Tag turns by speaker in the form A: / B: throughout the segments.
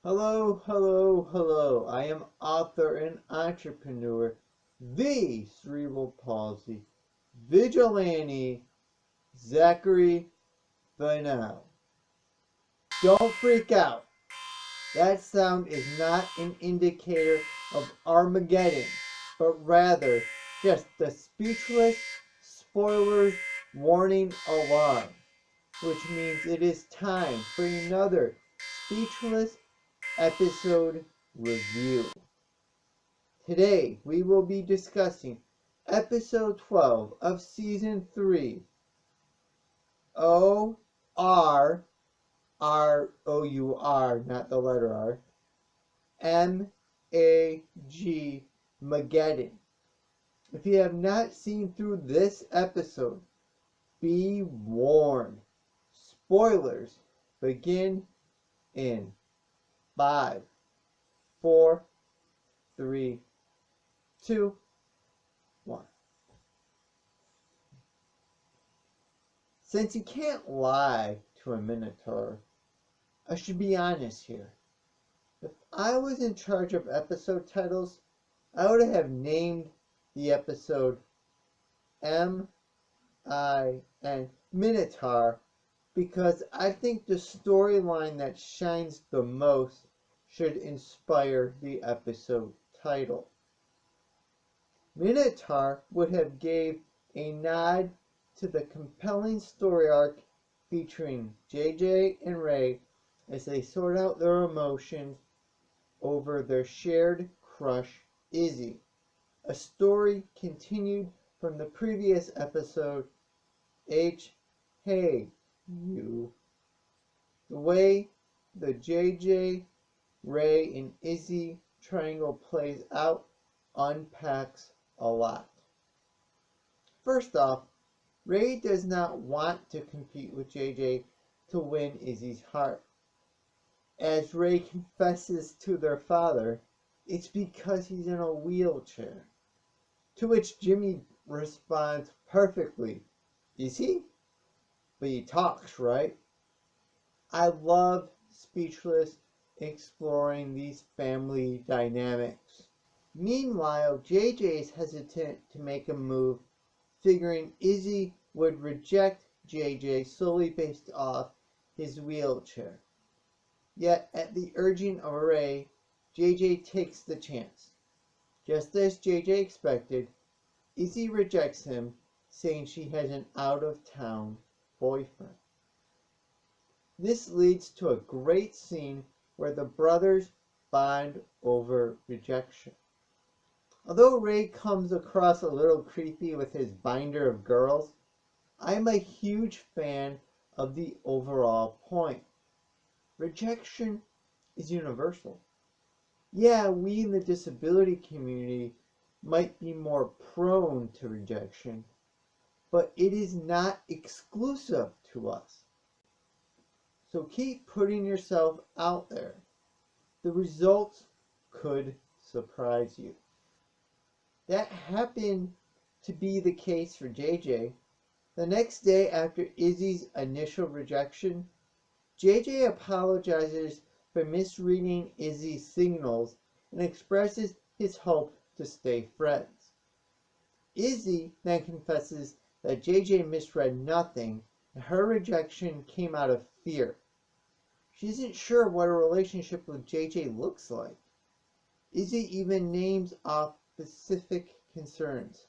A: Hello, hello, hello. I am author and entrepreneur, the Cerebral Palsy, Vigilante, Zachary, Fenell. Don't freak out. That sound is not an indicator of Armageddon, but rather just the speechless spoilers warning alarm, which means it is time for another speechless episode review. Today we will be discussing episode 12 of season 3, OUR, R-O-U-R, not the letter R, M-A-G Mageddon. If you have not seen through this episode, be warned. Spoilers begin in 5, 4, 3, 2, 1. Since you can't lie to a Minotaur, I should be honest here. If I was in charge of episode titles, I would have named the episode M-I-N Minotaur, because I think the storyline that shines the most should inspire the episode title. Minotaur would have gave a nod to the compelling story arc featuring JJ and Ray as they sort out their emotions over their shared crush, Izzy. A story continued from the previous episode, Hey You. The way the JJ, Ray, and Izzy triangle plays out unpacks a lot. First off, Ray does not want to compete with JJ to win Izzy's heart. As Ray confesses to their father, it's because he's in a wheelchair. To which Jimmy responds perfectly, "Is he? But he talks, right?" I love Speechless exploring these family dynamics. Meanwhile, JJ is hesitant to make a move, figuring Izzy would reject JJ solely based off his wheelchair. Yet, at the urging of Ray, JJ takes the chance. Just as JJ expected, Izzy rejects him, saying she has an out-of-town boyfriend. This leads to a great scene where the brothers bond over rejection. Although Ray comes across a little creepy with his binder of girls, I'm a huge fan of the overall point. Rejection is universal. Yeah, we in the disability community might be more prone to rejection, but it is not exclusive to us. So keep putting yourself out there. The results could surprise you. That happened to be the case for JJ. The next day after Izzy's initial rejection, JJ apologizes for misreading Izzy's signals and expresses his hope to stay friends. Izzy then confesses that JJ misread nothing and her rejection came out of fear. She isn't sure what a relationship with JJ looks like. Izzy even names off specific concerns.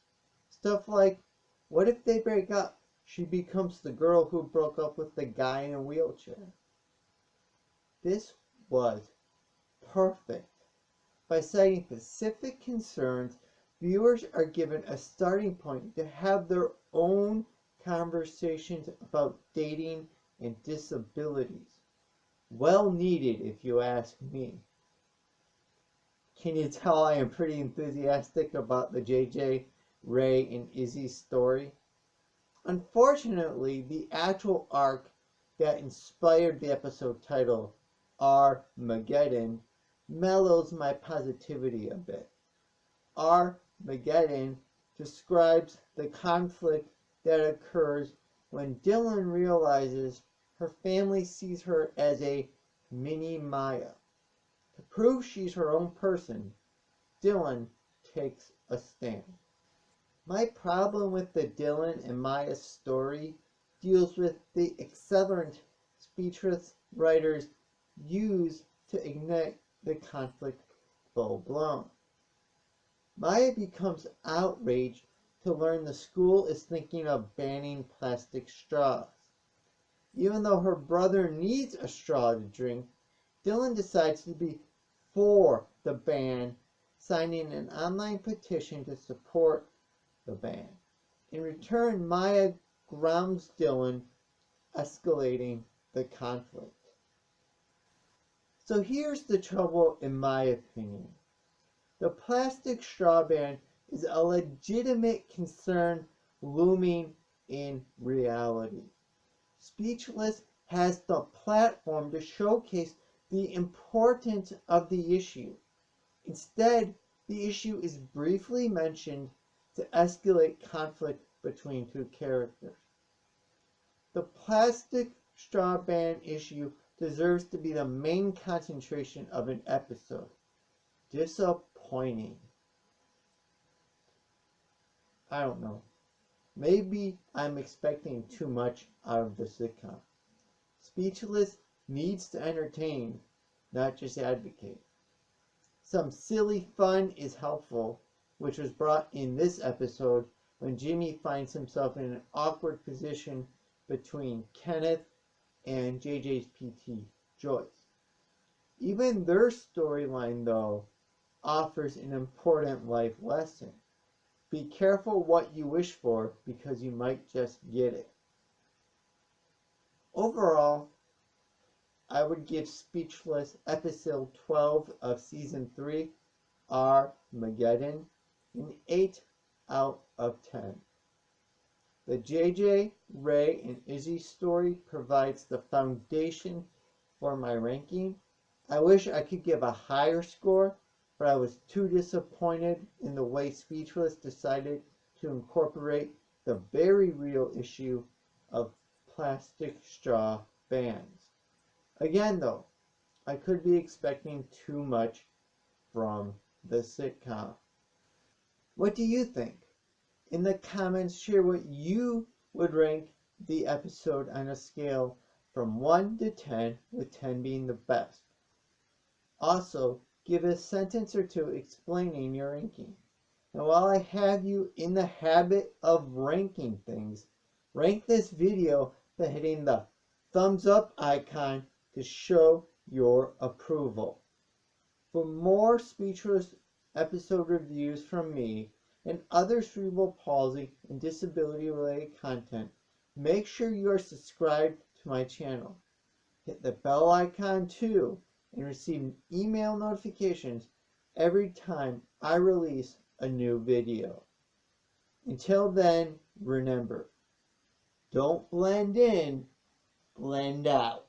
A: Stuff like, what if they break up? She becomes the girl who broke up with the guy in a wheelchair. This was perfect. By citing specific concerns, viewers are given a starting point to have their own conversations about dating and disabilities. Well needed, if you ask me. Can you tell I am pretty enthusiastic about the JJ, Ray, and Izzy story? Unfortunately, the actual arc that inspired the episode title, R-Mageddon, mellows my positivity a bit. R-Mageddon describes the conflict that occurs when Dylan realizes her family sees her as a mini Maya. To prove she's her own person, Dylan takes a stand. My problem with the Dylan and Maya story deals with the accelerant speechless writers use to ignite the conflict full blown. Maya becomes outraged to learn the school is thinking of banning plastic straws. Even though her brother needs a straw to drink, Dylan decides to be for the ban, signing an online petition to support the ban. In return, Maya grounds Dylan, escalating the conflict. So here's the trouble in my opinion. The plastic straw ban is a legitimate concern looming in reality. Speechless has the platform to showcase the importance of the issue. Instead, the issue is briefly mentioned to escalate conflict between two characters. The plastic straw ban issue deserves to be the main concentration of an episode. Disappointing. I don't know. Maybe I'm expecting too much out of the sitcom. Speechless needs to entertain, not just advocate. Some silly fun is helpful, which was brought in this episode when Jimmy finds himself in an awkward position between Kenneth and JJ's PT, Joyce. Even their storyline, though, offers an important life lesson. Be careful what you wish for because you might just get it. Overall, I would give Speechless episode 12 of season 3, OUR M-A-G-E-DDON, an 8 out of 10. The JJ, Ray, and Izzy story provides the foundation for my ranking. I wish I could give a higher score, but I was too disappointed in the way Speechless decided to incorporate the very real issue of plastic straw bans. Again though, I could be expecting too much from the sitcom. What do you think? In the comments, share what you would rank the episode on a scale from 1 to 10, with 10 being the best. Also, give a sentence or two explaining your ranking. And while I have you in the habit of ranking things, rank this video by hitting the thumbs up icon to show your approval. For more Speechless episode reviews from me and other cerebral palsy and disability related content, make sure you are subscribed to my channel. Hit the bell icon too and receive email notifications every time I release a new video. Until then, remember, don't blend in, blend out.